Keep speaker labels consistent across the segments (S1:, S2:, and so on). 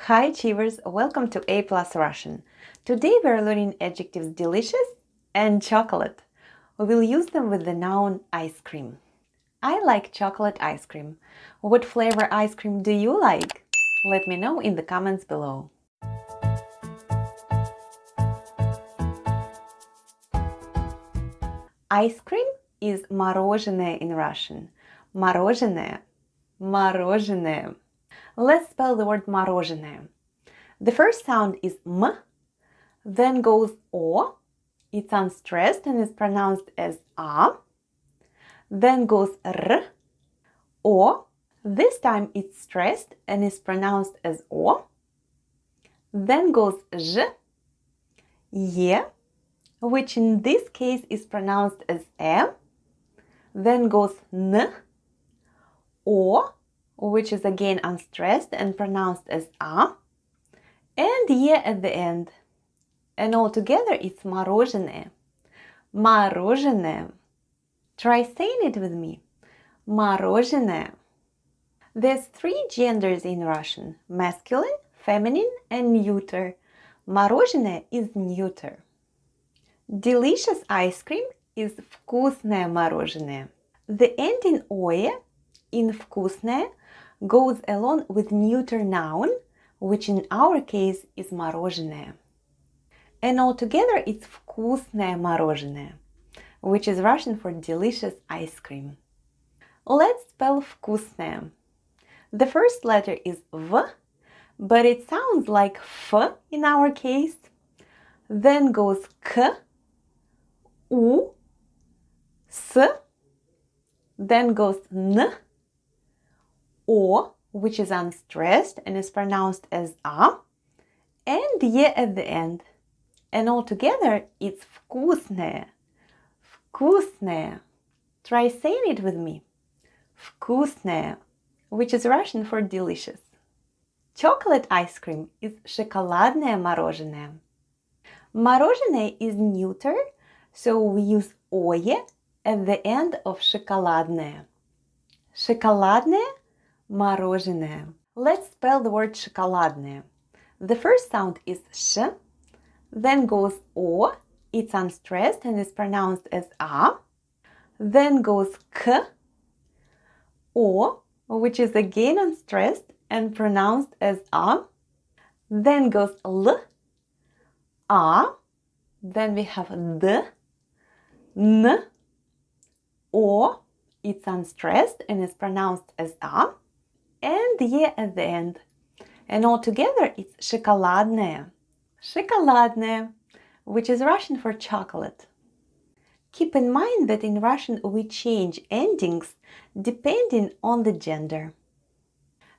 S1: Hi Achievers, welcome to A Plus Russian. Today we are learning adjectives delicious and chocolate. We will use them with the noun ice cream. I like chocolate ice cream. What flavor ice cream do you like? Let me know in the comments below. Ice cream is мороженое in Russian. Мороженое, мороженое. Let's spell the word мороженое. The first sound is M, then goes O. It's unstressed and is pronounced as A. Then goes R, O. This time it's stressed and is pronounced as O. Then goes J, Ye, which in this case is pronounced as E. Then goes N, O, which is again unstressed and pronounced as A. And Ye at the end. And altogether it's мороженое. Мороженое. Try saying it with me. Мороженое. There's 3 genders in Russian: masculine, feminine, and neuter. Мороженое is neuter. Delicious ice cream is вкусное мороженое. The end in oe in вкусное goes along with neuter noun, which in our case is мороженое. And altogether it's вкусное мороженое, which is Russian for delicious ice cream. Let's spell вкусное. The first letter is V, but it sounds like F in our case. Then goes K, U, S, then goes N, O, which is unstressed and is pronounced as A, and Ye at the end. And altogether it's вкусное. Вкусное. Try saying it with me. Вкусное, which is Russian for delicious. Chocolate ice cream is шоколадное мороженое. Мороженое is neuter, so we use ое at the end of шоколадное. Шоколадное мороженое. Let's spell the word шоколадное. The first sound is sh, then goes o, it's unstressed and is pronounced as a. Then goes k, o, which is again unstressed and pronounced as a. Then goes l, a. Then we have d, n, o, it's unstressed and is pronounced as a. And ye at the end. And altogether it's шоколадное. Шоколадное, which is Russian for chocolate. Keep in mind that in Russian we change endings depending on the gender.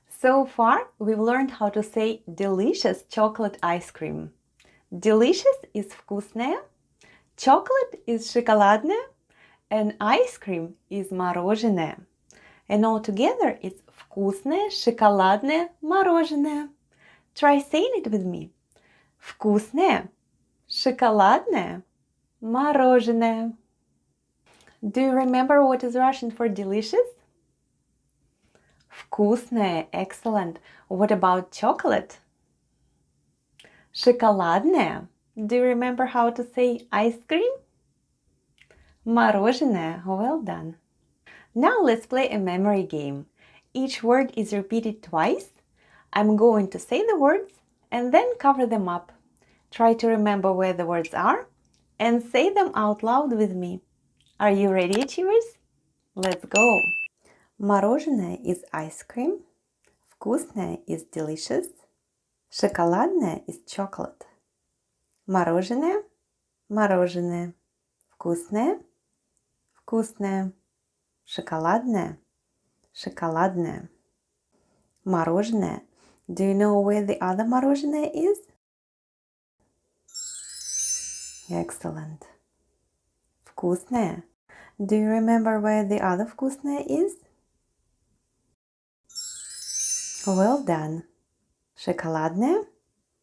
S1: So far, we've learned how to say delicious chocolate ice cream. Delicious is вкусное, chocolate is шоколадное, and ice cream is мороженое. And altogether it's вкусное шоколадное мороженое. Try saying it with me. Вкусное шоколадное мороженое. Do you remember what is Russian for delicious? Вкусное, excellent. What about chocolate? Шоколадное. Do you remember how to say ice cream? Мороженое, well done. Now let's play a memory game. Each word is repeated twice. I'm going to say the words and then cover them up. Try to remember where the words are and say them out loud with me. Are you ready, Achievers? Let's go! Мороженое is ice cream. Вкусное is delicious. Шоколадное is chocolate. Мороженое, мороженое. Вкусное, вкусное. Шоколадное, шоколадное. Мороженое. Do you know where the other мороженое is? Excellent. Вкусное. Do you remember where the other вкусное is? Well done. Шоколадное.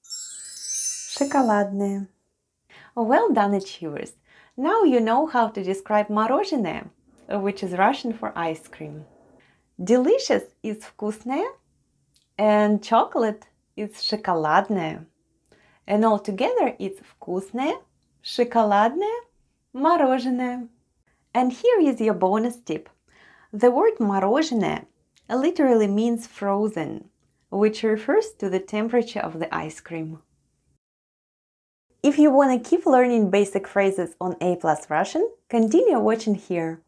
S1: Шоколадное. Well done, Achievers. Now you know how to describe мороженое, which is Russian for ice cream. Delicious is вкусное, and chocolate is шоколадное. And all together it's вкусное, шоколадное, мороженое. And here is your bonus tip. The word мороженое literally means frozen, which refers to the temperature of the ice cream. If you want to keep learning basic phrases on A+ Russian, continue watching here.